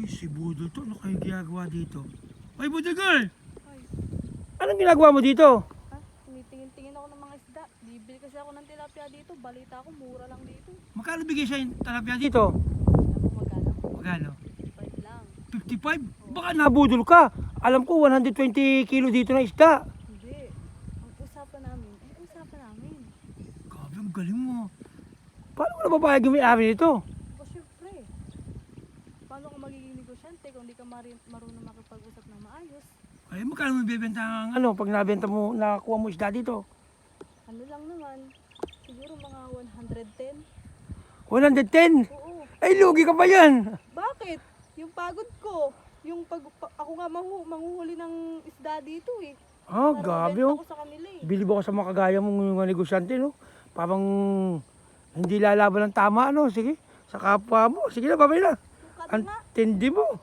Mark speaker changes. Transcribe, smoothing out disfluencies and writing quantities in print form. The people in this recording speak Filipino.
Speaker 1: Uy, si Budol to. Ano kayo ginagawa dito? Ay, Budol girl!
Speaker 2: Ay,
Speaker 1: Anong ginagawa mo dito?
Speaker 2: ha? Tinitingin-tingin ako ng mga isda. Bibili kasi ako ng tilapia dito. Balita ko, mura lang dito.
Speaker 1: Magkano bigay siya yung talapia dito?
Speaker 2: Alam mo magkano?
Speaker 1: Magkano?
Speaker 2: 5 lang.
Speaker 1: 55? Baka nabudol ka. Alam ko 120 kilo dito na isda.
Speaker 2: Hindi. Ang usapan namin, usapan namin.
Speaker 1: Grabe, ang galing mo. Paano mo napapayag yung may-ari nito?
Speaker 2: O syempre, paano ka magiging negosyante kung di ka marunong makipag-usap ng maayos?
Speaker 1: Ay, magkano mo bibenta ang ano pag nabenta mo, nakakuha mo isda dito?
Speaker 2: Ano lang naman, siguro mga 110.
Speaker 1: 110?
Speaker 2: Oo.
Speaker 1: Ay, lugi ka pa yan.
Speaker 2: Bakit? Yung pagod ko, yung ako nga manghuhuli ng isda dito eh.
Speaker 1: Ah,
Speaker 2: Para
Speaker 1: gabi
Speaker 2: mabenta
Speaker 1: oh.
Speaker 2: ko sa kanila eh.
Speaker 1: Bilib ako sa mga kagaya mong mga negosyante, no? Parang hindi lalaban ng tama, no? Sige, sa kapwa mo. Sige na, babay na.
Speaker 2: Yung
Speaker 1: Ang
Speaker 2: nga,
Speaker 1: tindi mo.